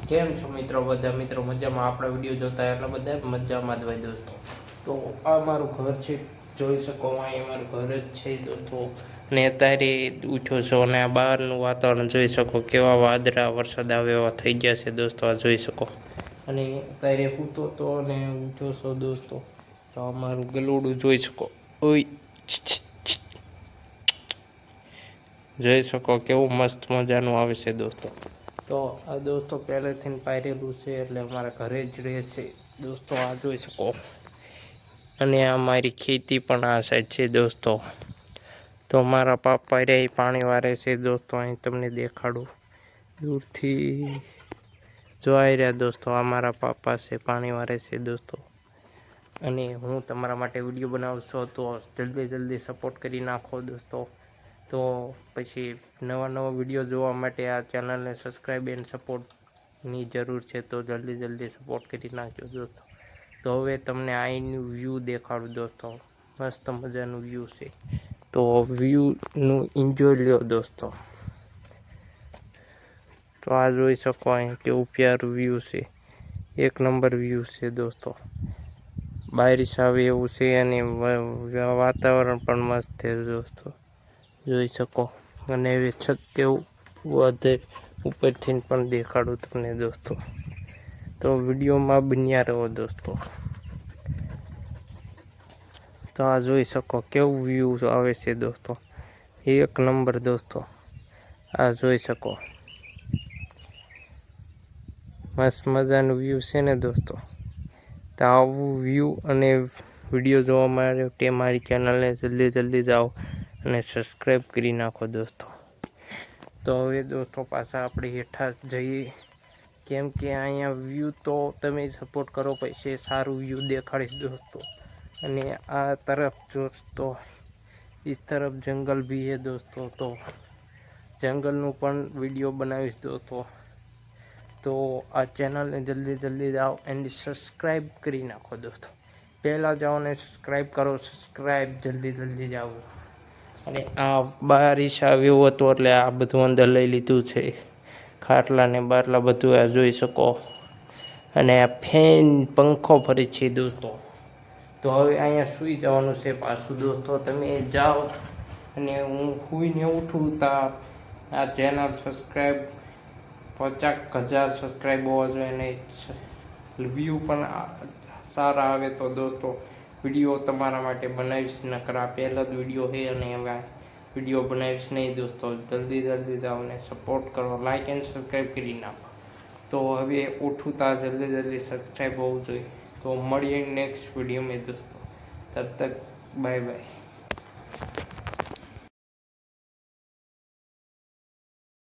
કેમ છો મિત્રો? બધા મિત્રો મજામાં? આપણા વિડીયો જોતા એટલા બધા મજામાં જ હોય દોસ્તો. તો આ મારું ઘર છે, જોઈ શકો અહીં મારું ઘર જ છે દોસ્તો. ને અત્યારે ઉઠ્યો છો અને આ બહારનું વાતાવરણ જોઈ શકો, કેવા વાદળા વરસાદ આવે એવા થઈ ગયા છે દોસ્તો. આ જોઈ શકો. અને અત્યારે સૂતો તો અને ઉઠ્યો છો દોસ્તો. તો અમારું ગલુડું જોઈ શકો. ઓય જોઈ શકો કેવું મસ્ત મજાનું આવે છે દોસ્તો. તો આ દોસ્તો પહેલેથી પાયરેલું છે એટલે અમારા ઘરે જ રહે છે દોસ્તો. આ જોઈ શકો. અને આ મારી ખેતી પણ આ સાઈડ છે દોસ્તો. તો મારા પાપા રે પાણી વારે છે દોસ્તો. અહીં તમને દેખાડું દૂરથી જોઈ રહ્યા દોસ્તો. આ મારા પાપા છે, પાણી વારે છે દોસ્તો. અને હું તમારા માટે વિડીયો બનાવું છું, તો જલ્દી સપોર્ટ કરી નાખો દોસ્તો. તો પછી નવા વિડીયો જોવા માટે આ ચેનલને સબસ્ક્રાઈબ એન્ડ સપોર્ટની જરૂર છે. તો જલ્દી સપોર્ટ કરી નાખજો દોસ્તો. તો હવે તમને અહીંનું વ્યૂ દેખાડું દોસ્તો. મસ્ત મજાનું વ્યૂ છે, તો વ્યૂનું એન્જોય લ્યો દોસ્તો. તો આ જોઈ શકો અહીં કેવું પ્યારું વ્યૂ છે, એક નંબર વ્યૂ છે દોસ્તો. બારિશ આવે એવું છે અને વાતાવરણ પણ મસ્ત છે દોસ્તો. જોઈ શકો. અને હવે છત કેવું વધે ઉપરથી પણ દેખાડું તમને દોસ્તો. તો વિડીયોમાં બન્યા રહો દોસ્તો. તો આ જોઈ શકો કેવું વ્યૂ આવે છે દોસ્તો, એક નંબર દોસ્તો. આ જોઈ શકો મસ્ત મજાનું વ્યૂ છે ને દોસ્તો. તો આવું વ્યૂ અને વિડીયો જોવા માટે મારી ચેનલને જલ્દી જાઓ અને સબસ્ક્રાઈબ કરી નાખો દોસ્તો. તો હવે દોસ્તો પાછા આપણે હેઠા જઈએ, કેમ કે અહીંયા વ્યૂ તો તમે સપોર્ટ કરો પછી સારું વ્યૂ દેખાડીશ દોસ્તો. અને આ तरफ दोस्तों इस तरफ जंगल भी है दोस्तों. तो जंगल નું પણ વિડીયો બનાવીશ દોસ્તો. તો આ ચેનલને જલ્દી જાઓ એન્ડ સબસ્ક્રાઈબ કરી નાખો દોસ્તો. પહેલાં જાઓ ને સબસ્ક્રાઈબ કરો, સબસ્ક્રાઈબ જલ્દી જાઓ. અને આ બારિશ આવ્યું હતું એટલે આ બધું અંદર લઈ લીધું છે, ખાટલા ને બાટલા બધું આ જોઈ શકો. અને આ ફેન પંખો ફરે છે દોસ્તો. તો હવે અહીંયા સૂઈ જવાનું છે પાછું દોસ્તો. તમે જાઓ અને હું સૂઈને ઉઠું તા આ ચેનલ સબસ્ક્રાઈબ 50,000 સબસ્ક્રાઈબ હોવા જોઈએ અને વ્યૂ પણ સારા આવે તો દોસ્તો વિડીયો તમારા માટે બનાવીશ. નકર આ પહેલો જ વિડીયો છે અને હવે વિડીયો બનાવીશ નહીં દોસ્તો. જલ્દી જાઓ ને સપોર્ટ કરો, લાઈક એન્ડ સબસ્ક્રાઈબ કરી નાખો. તો હવે ઉઠું તા જલ્દી સબસ્ક્રાઈબ હોવું જોઈએ. તો મળીએ નેક્સ્ટ वीडियो में दोस्तों. तब तक बाय बाय.